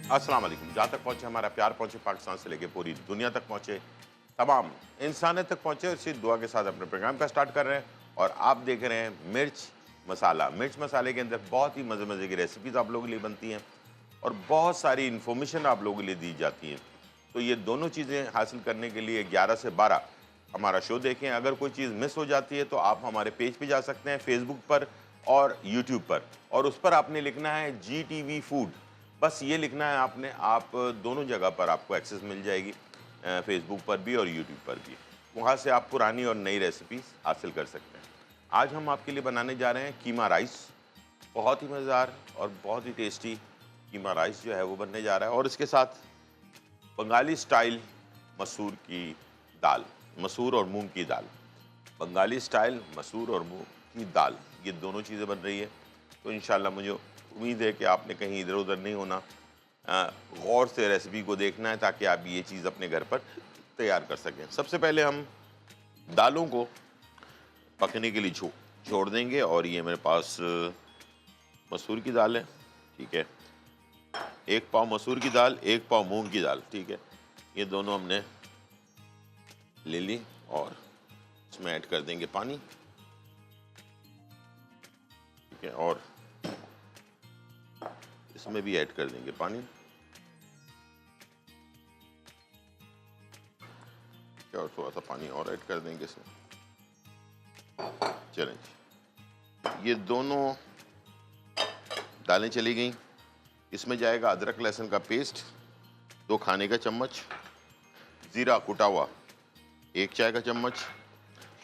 अस्सलाम वालेकुम। जहाँ तक पहुँचे हमारा प्यार पहुँचे, पाकिस्तान से लेके पूरी दुनिया तक पहुँचे, तमाम इंसानियत तक पहुँचे, इसी दुआ के साथ अपने प्रोग्राम का स्टार्ट कर रहे हैं। और आप देख रहे हैं मिर्च मसाला। मिर्च मसाले के अंदर बहुत ही मज़े-मज़े की रेसिपीज़ आप लोगों के लिए बनती हैं और बहुत सारी इन्फॉर्मेशन आप लोगों के लिए दी जाती हैं। तो ये दोनों चीज़ें हासिल करने के लिए 11 से 12 हमारा शो देखें। अगर कोई चीज़ मिस हो जाती है तो आप हमारे पेज पे जा सकते हैं, फेसबुक पर और यूट्यूब पर, और उस पर आपने लिखना है GTV फूड। बस ये लिखना है आपने, आप दोनों जगह पर आपको एक्सेस मिल जाएगी, फेसबुक पर भी और यूट्यूब पर भी। वहाँ से आप पुरानी और नई रेसिपीज़ हासिल कर सकते हैं। आज हम आपके लिए बनाने जा रहे हैं कीमा राइस। बहुत ही मज़ेदार और बहुत ही टेस्टी कीमा राइस जो है वो बनने जा रहा है, और इसके साथ बंगाली स्टाइल मसूर की दाल, मसूर और मूंग की दाल। बंगाली स्टाइल मसूर और मूंग की दाल, ये दोनों चीज़ें बन रही है। तो इंशाल्लाह मुझे उम्मीद है कि आपने कहीं इधर उधर नहीं होना, गौर से रेसिपी को देखना है ताकि आप ये चीज़ अपने घर पर तैयार कर सकें। सबसे पहले हम दालों को पकने के लिए छोड़ देंगे, और ये मेरे पास मसूर की दाल है, ठीक है। 1 पाव मसूर की दाल, 1 पाव मूंग की दाल, ठीक है। ये दोनों हमने ले ली और इसमें ऐड कर देंगे पानी, ठीक है। और इसमें भी ऐड कर देंगे पानी, और थोड़ा सा पानी और ऐड कर देंगे इसमें। चलें जी, ये दोनों दालें चली गई। इसमें जाएगा अदरक लहसुन का पेस्ट 2 खाने का चम्मच, ज़ीरा कुटा हुआ 1 चाय का चम्मच,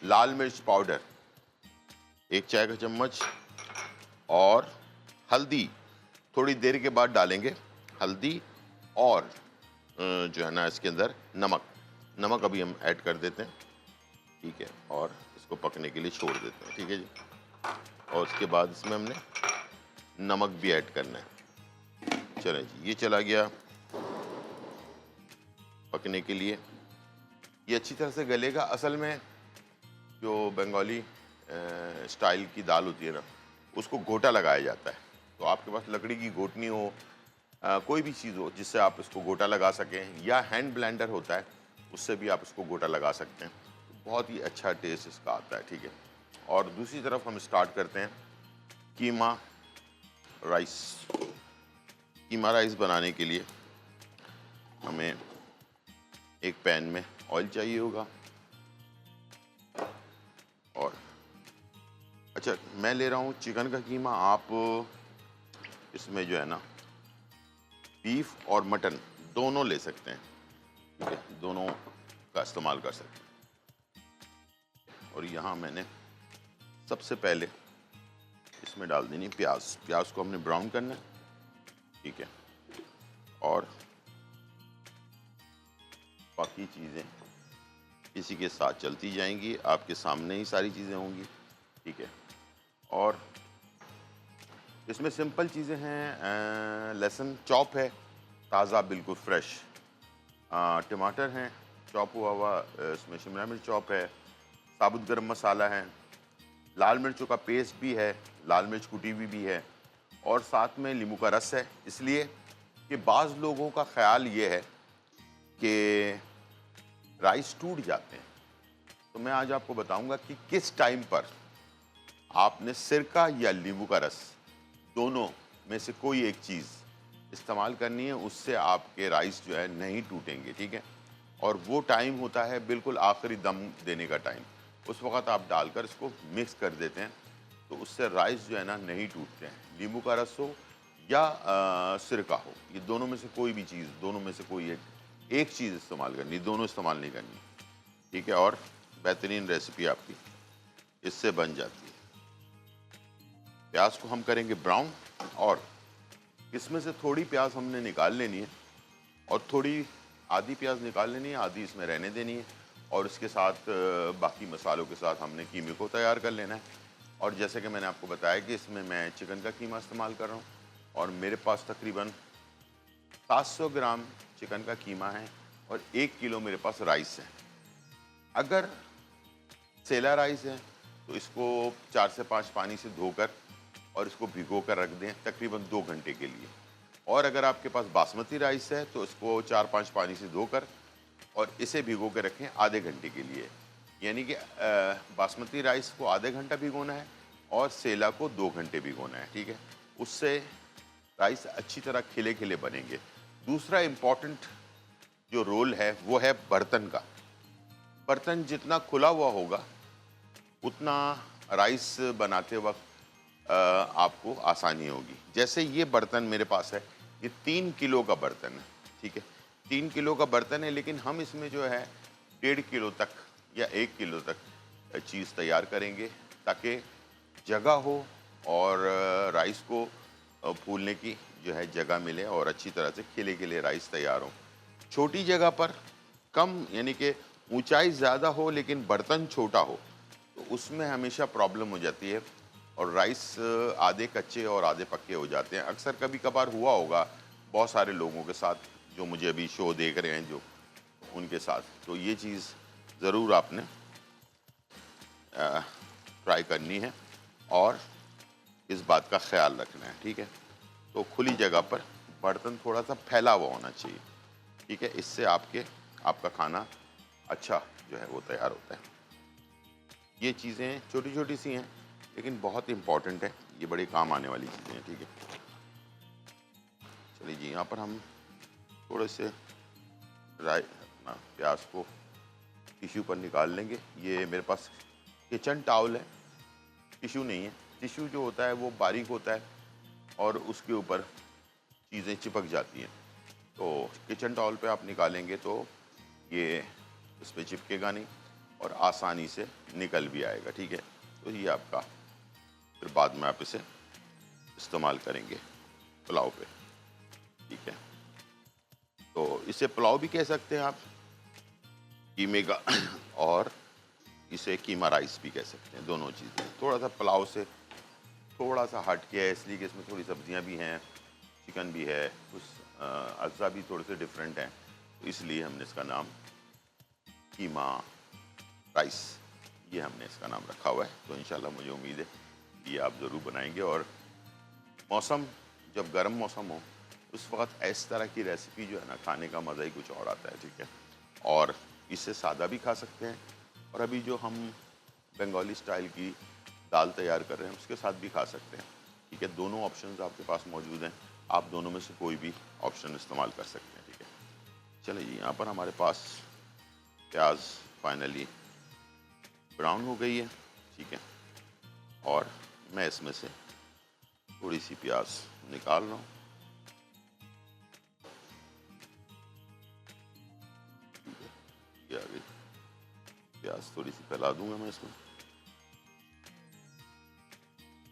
लाल मिर्च पाउडर 1 चाय का चम्मच, और हल्दी थोड़ी देर के बाद डालेंगे। हल्दी और जो है ना इसके अंदर नमक, नमक अभी हम ऐड कर देते हैं, ठीक है। और इसको पकने के लिए छोड़ देते हैं, ठीक है जी। और उसके बाद इसमें हमने नमक भी ऐड करना है। चलें जी, ये चला गया पकने के लिए। ये अच्छी तरह से गलेगा। असल में जो बंगाली स्टाइल की दाल होती है ना, उसको गोटा लगाया जाता है। तो आपके पास लकड़ी की घोटनी हो, कोई भी चीज़ हो जिससे आप इसको गोटा लगा सकें, या हैंड ब्लेंडर होता है उससे भी आप इसको गोटा लगा सकते हैं। बहुत ही अच्छा टेस्ट इसका आता है, ठीक है। और दूसरी तरफ हम स्टार्ट करते हैं कीमा राइस। कीमा राइस बनाने के लिए हमें एक पैन में ऑयल चाहिए होगा, और अच्छा मैं ले रहा हूँ चिकन का कीमा। आप इसमें जो है ना बीफ और मटन दोनों ले सकते हैं, ठीक है, दोनों का इस्तेमाल कर सकते हैं। और यहाँ मैंने सबसे पहले इसमें डाल देनी प्याज। प्याज को हमने ब्राउन करना है, ठीक है। और बाकी चीज़ें इसी के साथ चलती जाएंगी, आपके सामने ही सारी चीज़ें होंगी, ठीक है। और इसमें सिंपल चीज़ें हैं, लहसुन चॉप है ताज़ा बिल्कुल फ्रेश, टमाटर हैं चॉप हुआ हुआ, इसमें शिमला मिर्च चॉप है, साबुत गरम मसाला है, लाल मिर्चों का पेस्ट भी है, लाल मिर्च कुटी हुई भी है, और साथ में नींबू का रस है। इसलिए कि बाज़ लोगों का ख्याल ये है कि राइस टूट जाते हैं। तो मैं आज आपको बताऊंगा कि किस टाइम पर आपने सिरका या नींबू का रस, दोनों में से कोई एक चीज़ इस्तेमाल करनी है, उससे आपके राइस जो है नहीं टूटेंगे, ठीक है। और वो टाइम होता है बिल्कुल आखिरी दम देने का टाइम। उस वक़्त आप डालकर इसको मिक्स कर देते हैं, तो उससे राइस जो है ना नहीं टूटते हैं। नींबू का रस हो या सिरका हो, ये दोनों में से कोई भी चीज़, दोनों में से कोई एक चीज़ इस्तेमाल करनी, दोनों इस्तेमाल नहीं करनी, ठीक है। और बेहतरीन रेसिपी आपकी इससे बन जाती है। प्याज को हम करेंगे ब्राउन, और इसमें से थोड़ी प्याज हमने निकाल लेनी है, और थोड़ी आधी प्याज निकाल लेनी है, आधी इसमें रहने देनी है। और इसके साथ बाकी मसालों के साथ हमने कीमे को तैयार कर लेना है। और जैसे कि मैंने आपको बताया कि इसमें मैं चिकन का कीमा इस्तेमाल कर रहा हूँ, और मेरे पास तकरीबन 700 ग्राम चिकन का कीमा है, और 1 किलो मेरे पास राइस है। अगर सेला राइस है तो इसको 4 से 5 पानी से धोकर और इसको भिगो कर रख दें तकरीबन 2 घंटे के लिए। और अगर आपके पास बासमती राइस है तो इसको 4-5 पानी से धोकर और इसे भिगो के रखें आधे घंटे के लिए। यानी कि बासमती राइस को आधे घंटा भिगोना है और सेला को 2 घंटे भिगोना है, ठीक है? उससे राइस अच्छी तरह खिले-खिले बनेंगे। दूसरा इम्पॉर्टेंट जो रोल है वो है बर्तन का। बर्तन जितना खुला हुआ होगा उतना राइस बनाते वक्त आपको आसानी होगी। जैसे ये बर्तन मेरे पास है, ये 3 किलो का बर्तन है, ठीक है? 3 किलो का बर्तन है, लेकिन हम इसमें जो है 1.5 किलो तक या 1 किलो तक चीज़ तैयार करेंगे, ताकि जगह हो और राइस को फूलने की जो है जगह मिले और अच्छी तरह से खिले-खिले राइस तैयार हों। छोटी जगह पर कम, यानी कि ऊंचाई ज़्यादा हो लेकिन बर्तन छोटा हो, तो उसमें हमेशा प्रॉब्लम हो जाती है और राइस आधे कच्चे और आधे पक्के हो जाते हैं। अक्सर कभी कभार हुआ होगा बहुत सारे लोगों के साथ, जो मुझे अभी शो देख रहे हैं जो, उनके साथ। तो ये चीज़ ज़रूर आपने ट्राई करनी है और इस बात का ख्याल रखना है, ठीक है? तो खुली जगह पर बर्तन थोड़ा सा फैला हुआ होना चाहिए, ठीक है? इससे आपका खाना अच्छा जो है वो तैयार होता है। ये चीज़ें छोटी-छोटी सी हैं लेकिन बहुत इम्पॉर्टेंट है, ये बड़े काम आने वाली चीज़ें हैं, ठीक है? चलिए जी, यहाँ पर हम थोड़े से प्याज को टिश्यू पर निकाल लेंगे। ये मेरे पास किचन टॉवल है, टिश्यू नहीं है। टिश्यू जो होता है वो बारीक होता है और उसके ऊपर चीज़ें चिपक जाती हैं। तो किचन टॉवल पे आप निकालेंगे तो ये इस पे चिपकेगा नहीं और आसानी से निकल भी आएगा, ठीक है? तो ये आपका, फिर बाद में आप इसे इस्तेमाल करेंगे पुलाव पे, ठीक है? तो इसे पुलाव भी कह सकते हैं आप, कीमे का और इसे कीमा राइस भी कह सकते हैं, दोनों चीज़ें। थोड़ा सा पुलाव से थोड़ा सा हट के है, इसलिए कि इसमें थोड़ी सब्जियां भी हैं, चिकन भी है, कुछ अज्जा भी थोड़े से डिफरेंट हैं, तो इसलिए हमने इसका नाम कीमा राइस, ये हमने इसका नाम रखा हुआ है। तो इंशाल्लाह मुझे उम्मीद है ये आप ज़रूर बनाएंगे। और मौसम जब गर्म मौसम हो उस वक्त इस तरह की रेसिपी जो है ना, खाने का मज़ा ही कुछ और आता है, ठीक है? और इससे सादा भी खा सकते हैं और अभी जो हम बंगाली स्टाइल की दाल तैयार कर रहे हैं उसके साथ भी खा सकते हैं, ठीक है? दोनों ऑप्शंस आपके पास मौजूद हैं, आप दोनों में से कोई भी ऑप्शन इस्तेमाल कर सकते हैं, ठीक है? चलिए जी, यहाँ पर हमारे पास प्याज फाइनली ब्राउन हो गई है, ठीक है? और मैं इसमें से थोड़ी सी प्याज निकाल रहा हूँ। ये आ गई प्याज, थोड़ी सी फैला दूंगा मैं इसमें।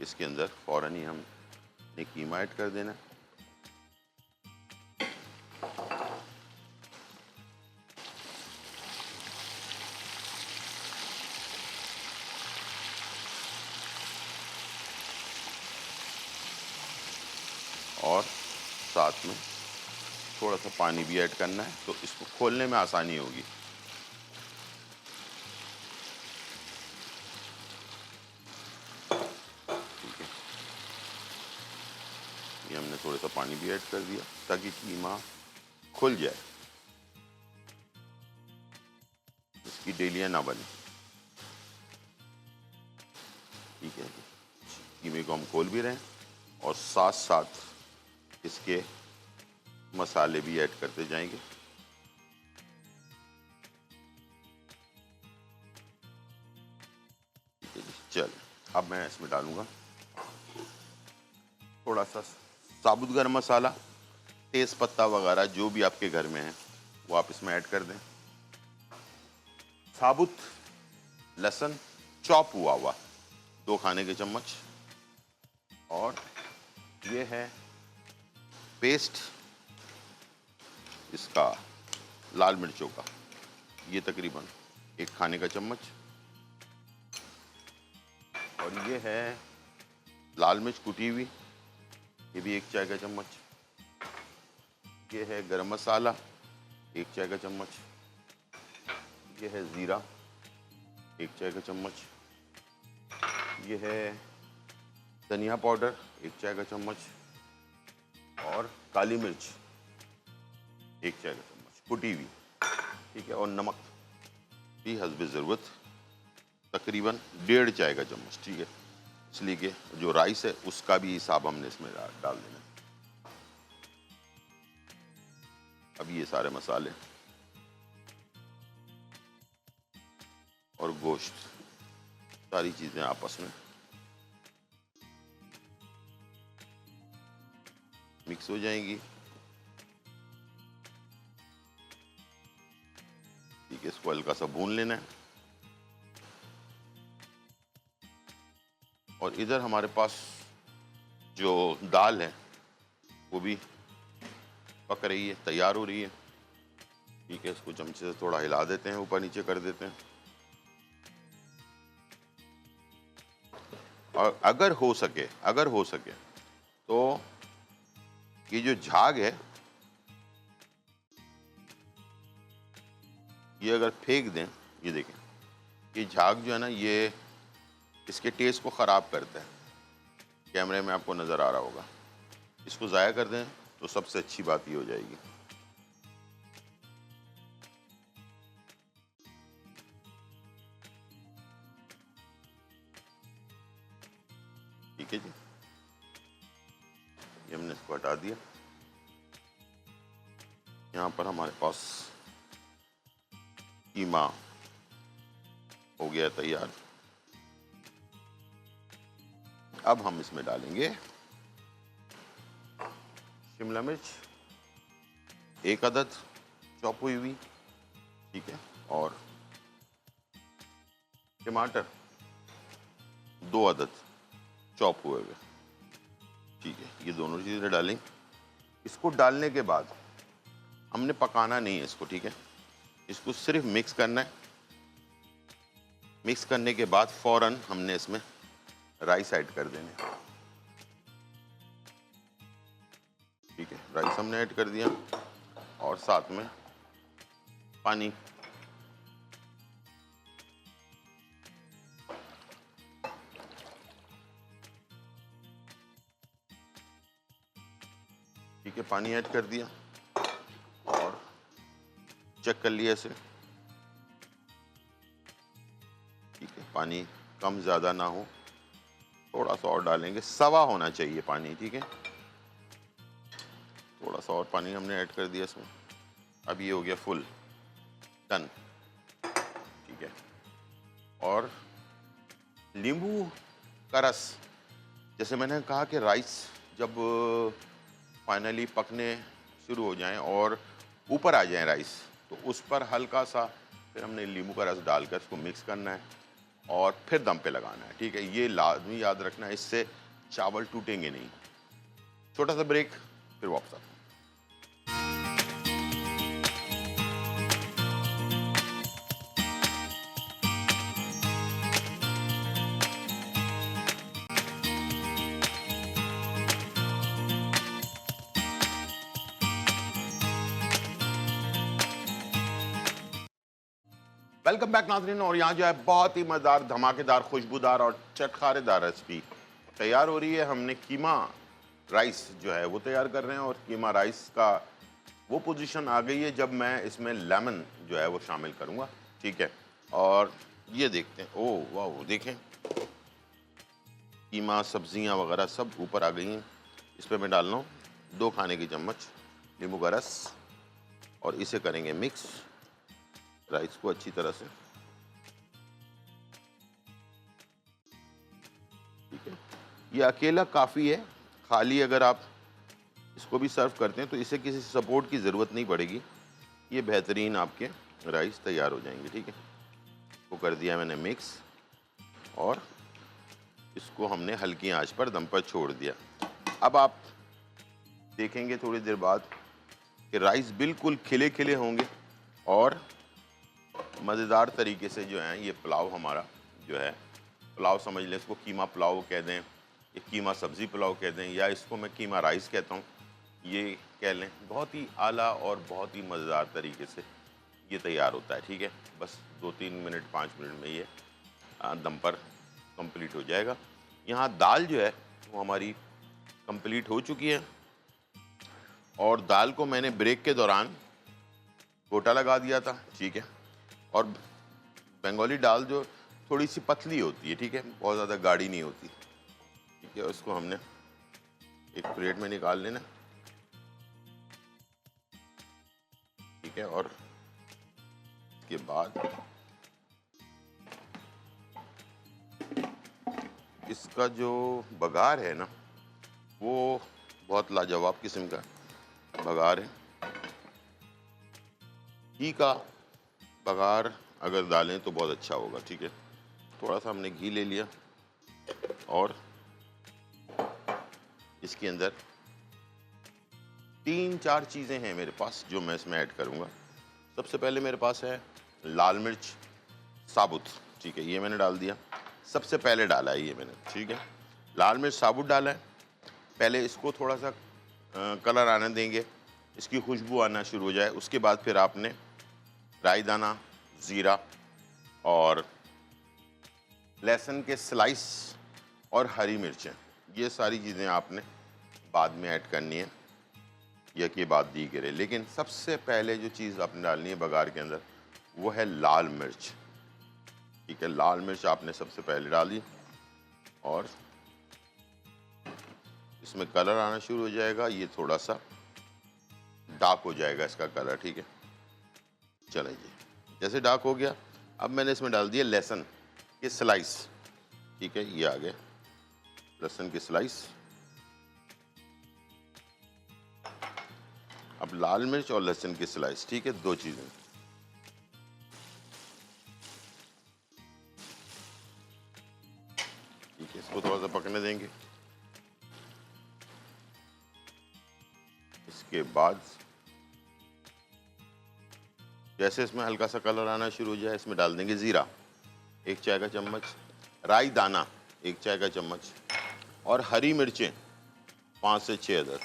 इसके अंदर फौरन ही हमने कीमा ऐड कर देना है। और साथ में थोड़ा सा पानी भी ऐड करना है, तो इसको खोलने में आसानी होगी। ठीक है, ये हमने थोड़ा सा पानी भी ऐड कर दिया ताकि कीमा खुल जाए, इसकी डेलियां ना बने, ठीक है? कीमे को हम खोल भी रहे हैं और साथ साथ इसके मसाले भी ऐड करते जाएंगे। ठीक है जी, चल अब मैं इसमें डालूंगा थोड़ा सा साबुत गरम मसाला, तेज पत्ता वगैरह जो भी आपके घर में है वो आप इसमें ऐड कर दें। साबुत लहसुन चॉप हुआ हुआ 2 खाने के चम्मच, और ये है पेस्ट इसका लाल मिर्चों का, ये तकरीबन 1 खाने का चम्मच, और ये है लाल मिर्च कुटी हुई, ये भी 1 चाय का चम्मच, ये है गरम मसाला 1 चाय का चम्मच, ये है ज़ीरा 1 चाय का चम्मच, ये है धनिया पाउडर 1 चाय का चम्मच, और काली मिर्च 1 चाय का चम्मच कुटी हुई, ठीक है, और नमक भी हस्बे ज़रूरत तकरीबन 1.5 चाय का चम्मच, ठीक है। इसलिए कि जो राइस है उसका भी हिसाब हमने इसमें डाल देना है। अब ये सारे मसाले और गोश्त, सारी चीज़ें आपस में मिक्स हो जाएंगी, ठीक है। इसको हल्का सा भून लेना है। और इधर हमारे पास जो दाल है वो भी पक रही है, तैयार हो रही है, ठीक है। इसको चमचे से थोड़ा हिला देते हैं, ऊपर नीचे कर देते हैं। और अगर हो सके तो ये जो झाग है ये अगर फेंक दें, ये देखें, ये झाग जो है ना ये इसके टेस्ट को ख़राब करता है। कैमरे में आपको नज़र आ रहा होगा। इसको ज़ाया कर दें तो सबसे अच्छी बात ये हो जाएगी। ठीक है जी, ये हमने इसको हटा दिया। यहाँ पर हमारे पास कीमा हो गया तैयार। अब हम इसमें डालेंगे शिमला मिर्च 1 अदद चॉप हुई हुई, ठीक है, और टमाटर 2 अदद चॉप हुए हुए, ठीक है। ये दोनों चीज़ें डालेंगे। इसको डालने के बाद हमने पकाना नहीं है इसको, ठीक है। इसको सिर्फ मिक्स करना है। मिक्स करने के बाद फौरन हमने इसमें राइस ऐड कर देने, ठीक है। राइस हमने ऐड कर दिया और साथ में पानी। ठीक है, पानी ऐड कर दिया और चेक कर लिया इसे, ठीक है। पानी कम ज़्यादा ना हो, थोड़ा सा और डालेंगे, सवा होना चाहिए पानी, ठीक है। थोड़ा सा और पानी हमने ऐड कर दिया इसमें। अब ये हो गया फुल डन, ठीक है। और नींबू का रस, जैसे मैंने कहा कि राइस जब फाइनली पकने शुरू हो जाएं और ऊपर आ जाए राइस, तो उस पर हल्का सा फिर हमने नींबू का रस डालकर इसको मिक्स करना है और फिर दम पे लगाना है, ठीक है। ये लाजमी याद रखना है, इससे चावल टूटेंगे नहीं। छोटा सा ब्रेक, फिर वापस आते हैं। वेलकम बैक नाज़रीन। और यहाँ जो है बहुत ही मज़ेदार, धमाकेदार, खुशबूदार और चटखारेदार रेसिपी तैयार हो रही है। हमने कीमा राइस जो है वो तैयार कर रहे हैं और कीमा राइस का वो पोजीशन आ गई है जब मैं इसमें लेमन जो है वो शामिल करूँगा, ठीक है। और ये देखते हैं, ओह वाह, देखें कीमा सब्जियाँ वगैरह सब ऊपर आ गई हैं। इस पर मैं डाल रहा हूँ 2 खाने की चम्मच नींबू का रस और इसे करेंगे मिक्स राइस को अच्छी तरह से, ठीक है। ये अकेला काफ़ी है, खाली अगर आप इसको भी सर्व करते हैं तो इसे किसी सपोर्ट की ज़रूरत नहीं पड़ेगी। ये बेहतरीन आपके राइस तैयार हो जाएंगे, ठीक है। इसको कर दिया मैंने मिक्स और इसको हमने हल्की आंच पर दम पर छोड़ दिया। अब आप देखेंगे थोड़ी देर बाद कि राइस बिल्कुल खिले खिले होंगे और मज़ेदार तरीके से जो है ये पुलाव हमारा जो है, पुलाव समझ लें, इसको कीमा पुलाव कह दें, ये कीमा सब्ज़ी पुलाव कह दें, या इसको मैं कीमा राइस कहता हूँ, ये कह लें। बहुत ही आला और बहुत ही मज़ेदार तरीके से ये तैयार होता है, ठीक है। बस 2-3 मिनट 5 मिनट में ये दम पर कंप्लीट हो जाएगा। यहाँ दाल जो है वो हमारी कंप्लीट हो चुकी है और दाल को मैंने ब्रेक के दौरान गोटा लगा दिया था, ठीक है। और बंगाली दाल जो थोड़ी सी पतली होती है, ठीक है, बहुत ज़्यादा गाढ़ी नहीं होती, ठीक है। उसको हमने एक प्लेट में निकाल लेना, ठीक है। और इसके बाद इसका जो बघार है ना, वो बहुत लाजवाब किस्म का बघार है। घी का बघार अगर डालें तो बहुत अच्छा होगा, ठीक है। थोड़ा सा हमने घी ले लिया और इसके अंदर 3-4 चीज़ें हैं मेरे पास जो मैं इसमें ऐड करूँगा। सबसे पहले मेरे पास है लाल मिर्च साबुत, ठीक है, ये मैंने डाल दिया। सबसे पहले डाला है ये मैंने, ठीक है। लाल मिर्च साबुत डाला है। पहले इसको थोड़ा सा कलर आने देंगे, इसकी खुशबू आना शुरू हो जाए। उसके बाद फिर आपने राई दाना, ज़ीरा और लहसुन के स्लाइस और हरी मिर्चें, ये सारी चीज़ें आपने बाद में ऐड करनी है, यह की बात दी करे। लेकिन सबसे पहले जो चीज़ आपने डालनी है बघार के अंदर वो है लाल मिर्च, ठीक है। लाल मिर्च आपने सबसे पहले डाली और इसमें कलर आना शुरू हो जाएगा, ये थोड़ा सा डार्क हो जाएगा इसका कलर, ठीक है। चलिए जी, जैसे डार्क हो गया, अब मैंने इसमें डाल दिया लहसुन के स्लाइस, ठीक है, ये आ गए लहसुन के स्लाइस। अब लाल मिर्च और लहसुन के स्लाइस, ठीक है, दो चीजें। ठीक है, इसको थोड़ा सा पकने देंगे। इसके बाद जैसे इसमें हल्का सा कलर आना शुरू हो जाए, इसमें डाल देंगे जीरा 1 चाय का चम्मच, राई दाना 1 चाय का चम्मच और हरी मिर्चें 5 से 6 अदद।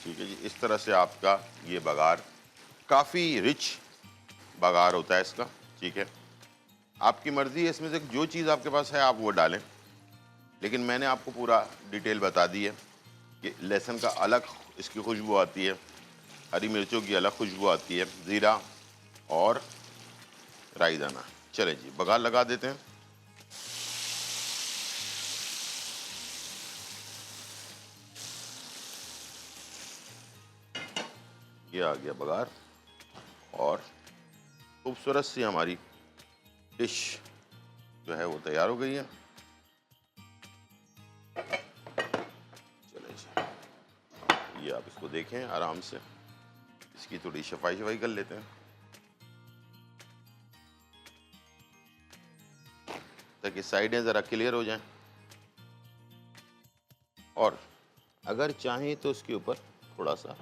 ठीक है जी, इस तरह से आपका ये बघार काफ़ी रिच बघार होता है इसका, ठीक है। आपकी मर्ज़ी है, इसमें से जो चीज़ आपके पास है आप वो डालें, लेकिन मैंने आपको पूरा डिटेल बता दी है कि लहसुन का अलग इसकी खुशबू आती है, हरी मिर्चों की अलग खुशबू आती है, ज़ीरा और राई दाना। चले जी, बघार लगा देते हैं। ये आ गया बघार और खूबसूरत सी हमारी डिश जो है वो तैयार हो गई है। चले जी, ये आप इसको देखें आराम से, इसकी थोड़ी सफाई कर लेते हैं ताकि साइडें ज़रा क्लियर हो जाएं। और अगर चाहें तो इसके ऊपर थोड़ा सा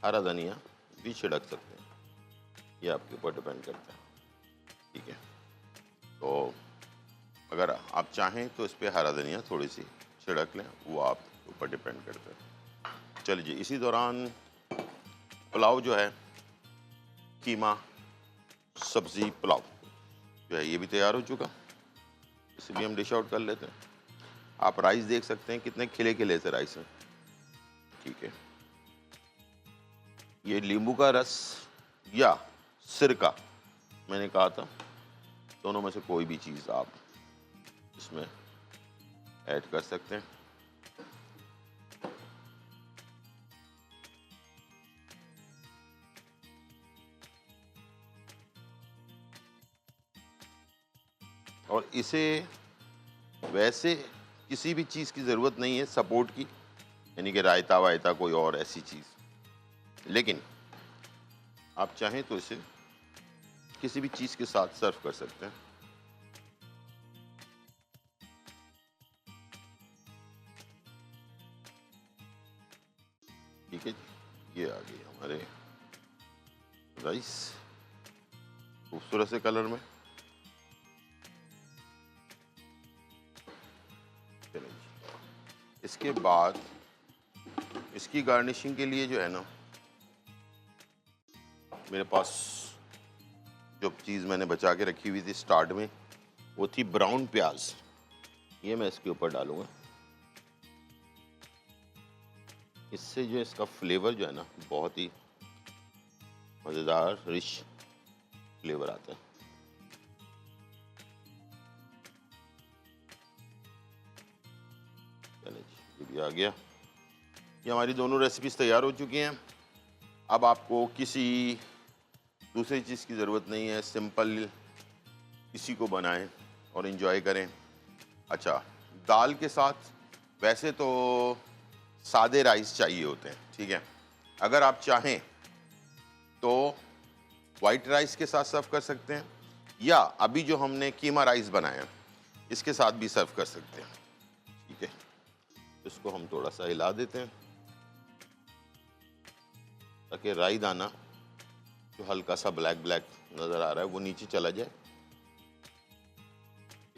हरा धनिया भी छिड़क सकते हैं, ये आपके ऊपर डिपेंड करता है, ठीक है। तो अगर आप चाहें तो इस पर हरा धनिया थोड़ी सी छिड़क लें, वो आपके ऊपर डिपेंड करता है। चलिए जी, इसी दौरान पुलाव जो है, कीमा सब्ज़ी पुलाव जो है ये भी तैयार हो चुका, इसे भी हम डिश आउट कर लेते हैं। आप राइस देख सकते हैं कितने खिले खिले से राइस हैं, ठीक है। ये नींबू का रस या सिरका, मैंने कहा था, दोनों में से कोई भी चीज़ आप इसमें ऐड कर सकते हैं। और इसे वैसे किसी भी चीज़ की ज़रूरत नहीं है सपोर्ट की, यानी कि रायता वायता कोई और ऐसी चीज़, लेकिन आप चाहें तो इसे किसी भी चीज़ के साथ सर्व कर सकते हैं। ठीक है जी, ये आ गई हमारे राइस खूबसूरत से कलर में। चलिए जी, इसके बाद इसकी गार्निशिंग के लिए जो है ना, मेरे पास जो चीज़ मैंने बचा के रखी हुई थी स्टार्ट में, वो थी ब्राउन प्याज, ये मैं इसके ऊपर डालूंगा। इससे जो इसका फ्लेवर जो है ना बहुत ही मज़ेदार रिच फ्लेवर आता है। चलिए जी, ये भी आ गया। ये हमारी दोनों रेसिपीज तैयार हो चुकी हैं। अब आपको किसी दूसरी चीज़ की ज़रूरत नहीं है, सिंपल इसी को बनाएं और इन्जॉय करें। अच्छा, दाल के साथ वैसे तो सादे राइस चाहिए होते हैं, ठीक है। अगर आप चाहें तो वाइट राइस के साथ सर्व कर सकते हैं, या अभी जो हमने कीमा राइस बनाया इसके साथ भी सर्व कर सकते हैं, ठीक है। इसको हम थोड़ा सा हिला देते हैं ताकि राई दाना जो हल्का सा ब्लैक ब्लैक नज़र आ रहा है वो नीचे चला जाए।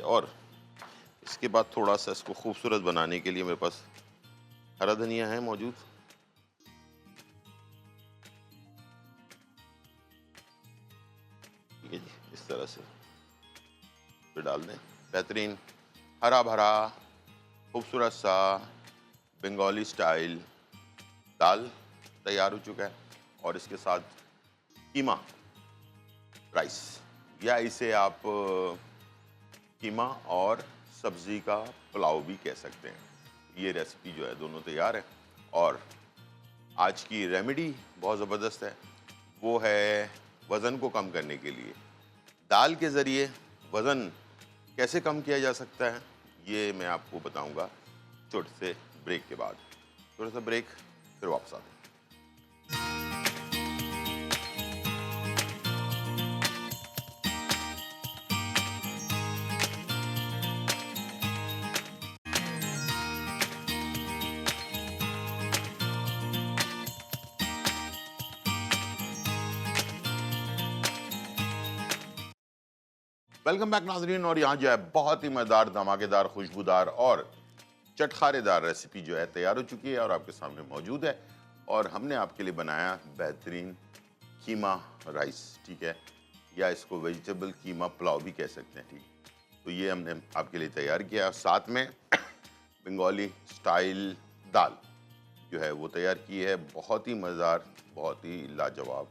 और इसके बाद थोड़ा सा इसको खूबसूरत बनाने के लिए मेरे पास हरा धनिया है मौजूद। ठीक है जी, इस तरह से फिर डाल दें। बेहतरीन हरा भरा खूबसूरत सा बंगाली स्टाइल दाल तैयार हो चुका है। और इसके साथ कीमा राइस, या इसे आप कीमा और सब्ज़ी का पुलाव भी कह सकते हैं। ये रेसिपी जो है दोनों तैयार है। और आज की रेमेडी बहुत ज़बरदस्त है, वो है वज़न को कम करने के लिए। दाल के ज़रिए वज़न कैसे कम किया जा सकता है ये मैं आपको बताऊंगा छोटे से ब्रेक के बाद। थोड़ा सा ब्रेक, फिर वापस आते हैं। वेलकम बैक नाजरीन। और यहाँ जो है बहुत ही मज़ेदार, धमाकेदार, खुशबूदार और चटखारेदार रेसिपी जो है तैयार हो चुकी है और आपके सामने मौजूद है। और हमने आपके लिए बनाया बेहतरीन कीमा राइस, ठीक है, या इसको वेजिटेबल कीमा पुलाव भी कह सकते हैं, ठीक है। तो ये हमने आपके लिए तैयार किया। साथ में बंगाली स्टाइल दाल जो है वो तैयार की है, बहुत ही मज़ेदार, बहुत ही लाजवाब।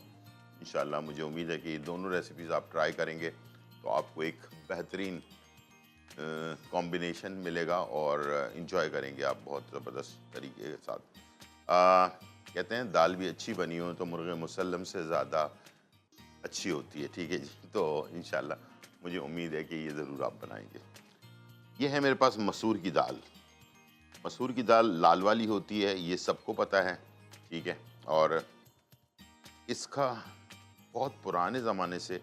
इंशाल्लाह मुझे उम्मीद है कि ये दोनों रेसिपीज़ आप ट्राई करेंगे तो आपको एक बेहतरीन कॉम्बिनेशन मिलेगा और इन्जॉय करेंगे आप बहुत ज़बरदस्त तरीके के साथ। कहते हैं दाल भी अच्छी बनी हो तो मुर्ग़े मुसल्लम से ज़्यादा अच्छी होती है, ठीक है जी। तो इंशाल्लाह मुझे उम्मीद है कि ये ज़रूर आप बनाएंगे। ये है मेरे पास मसूर की दाल। मसूर की दाल लाल वाली होती है, ये सबको पता है, ठीक है। और इसका बहुत पुराने ज़माने से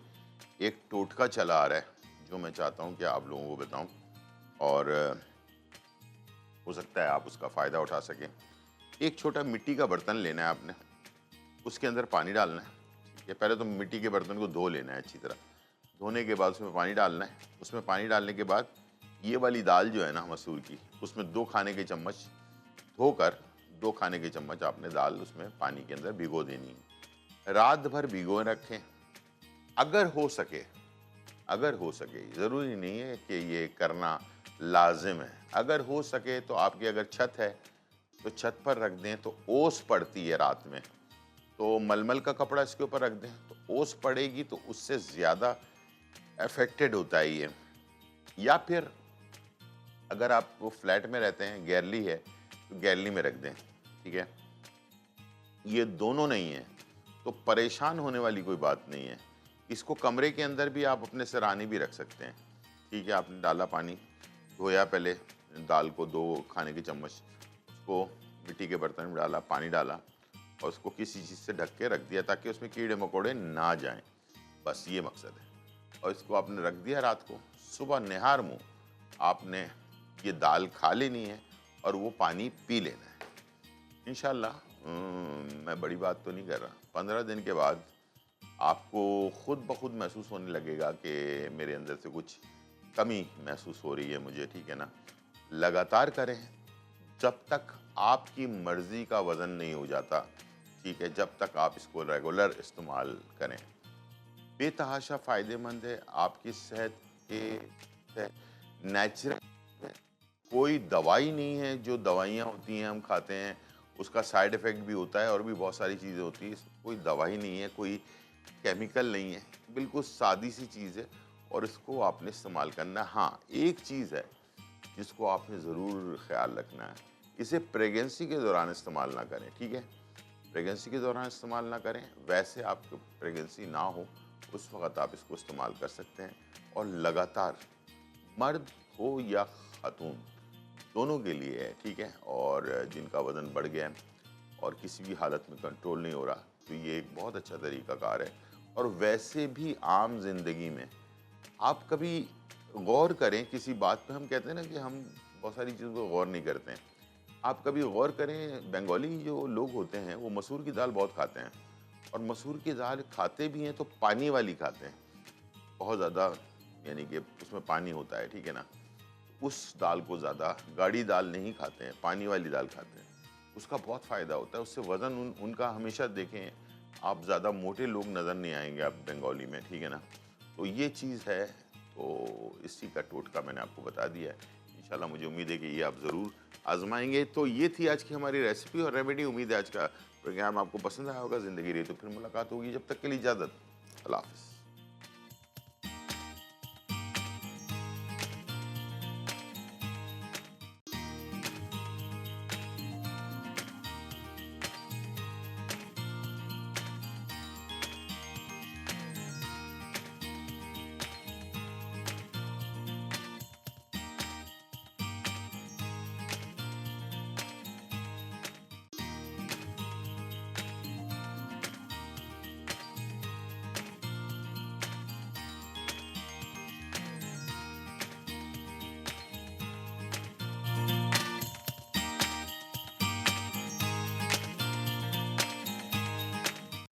एक टोटका चला आ रहा है जो मैं चाहता हूँ कि आप लोगों को बताऊँ, और हो सकता है आप उसका फ़ायदा उठा सकें। एक छोटा मिट्टी का बर्तन लेना है आपने, उसके अंदर पानी डालना है, ठीक है। पहले तो मिट्टी के बर्तन को धो लेना है अच्छी तरह। धोने के बाद उसमें पानी डालना है। उसमें पानी डालने के बाद ये वाली दाल जो है ना मसूर की, उसमें 2 खाने के चम्मच धोकर 2 खाने के चम्मच आपने दाल उसमें पानी के अंदर भिगो देनी है। रात भर भिगो रखें। अगर हो सके, अगर हो सके, ज़रूरी नहीं है कि ये करना लाजिम है, अगर हो सके तो आपकी अगर छत है तो छत पर रख दें तो ओस पड़ती है रात में, तो मलमल का कपड़ा इसके ऊपर रख दें तो ओस पड़ेगी तो उससे ज़्यादा अफेक्टेड होता है ये। या फिर अगर आप वो फ्लैट में रहते हैं, गैलरी है तो गैलरी में रख दें, ठीक है। ये दोनों नहीं है तो परेशान होने वाली कोई बात नहीं है। इसको कमरे के अंदर भी आप अपने सराहने भी रख सकते हैं, ठीक है। आपने डाला पानी, धोया पहले दाल को 2 खाने के चम्मच, उसको मिट्टी के बर्तन में डाला, पानी डाला और उसको किसी चीज़ से ढक के रख दिया ताकि उसमें कीड़े मकोड़े ना जाएं, बस ये मकसद है। और इसको आपने रख दिया रात को, सुबह निहार मुँह आपने ये दाल खा लेनी है और वो पानी पी लेना है। इंशाल्लाह मैं बड़ी बात तो नहीं कर रहा, 15 दिन के बाद आपको खुद ब खुद महसूस होने लगेगा कि मेरे अंदर से कुछ कमी महसूस हो रही है मुझे, ठीक है ना। लगातार करें जब तक आपकी मर्ज़ी का वज़न नहीं हो जाता, ठीक है, जब तक आप इसको रेगुलर इस्तेमाल करें। बेतहाशा फ़ायदेमंद है आपकी सेहत के, नेचुरल कोई दवाई नहीं है, जो दवाइयाँ होती हैं हम खाते हैं, उसका साइड इफ़ेक्ट भी होता है और भी बहुत सारी चीज़ें होती हैं। कोई दवाई नहीं है, कोई केमिकल नहीं है, बिल्कुल सादी-सी चीज़ है और इसको आपने इस्तेमाल करना है। हाँ, एक चीज़ है जिसको आपने ज़रूर ख़्याल रखना है, इसे प्रेगनेंसी के दौरान इस्तेमाल ना करें, ठीक है? प्रेगनेंसी के दौरान इस्तेमाल ना करें, वैसे आपको प्रेगनेंसी ना हो, उस वक़्त आप इसको इस्तेमाल कर सकते हैं और लगातार मर्द हो या खातून, दोनों के लिए है, ठीक है? और जिनका वज़न बढ़ गया है और किसी भी हालत में कंट्रोल नहीं हो रहा, तो ये एक बहुत अच्छा तरीक़ाकार है। और वैसे भी आम ज़िंदगी में आप कभी गौर करें किसी बात पे, हम कहते हैं ना कि हम बहुत सारी चीज़ों पे गौर नहीं करते हैं। आप कभी गौर करें, बंगाली जो लोग होते हैं, वो मसूर की दाल बहुत खाते हैं और मसूर की दाल खाते भी हैं तो पानी वाली खाते हैं, बहुत ज़्यादा, यानी कि उसमें पानी होता है, ठीक है ना? उस दाल को ज़्यादा गाढ़ी दाल नहीं खाते हैं, पानी वाली दाल खाते हैं। उसका बहुत फ़ायदा होता है, उससे वज़न उनका हमेशा देखें, आप ज़्यादा मोटे लोग नज़र नहीं आएँगे आप बंगाली में, ठीक है ना? तो ये चीज़ है, तो इसी का टोटका मैंने आपको बता दिया है। इंशाल्लाह मुझे उम्मीद है कि ये आप ज़रूर आज़माएँगे। तो ये थी आज की हमारी रेसिपी और रेमेडी। उम्मीद है आज का प्रोग्राम आपको पसंद आया होगा। ज़िंदगी रही तो फिर मुलाकात होगी, जब तक के लिए इजाज़त। अल्लाह हाफ़िज़।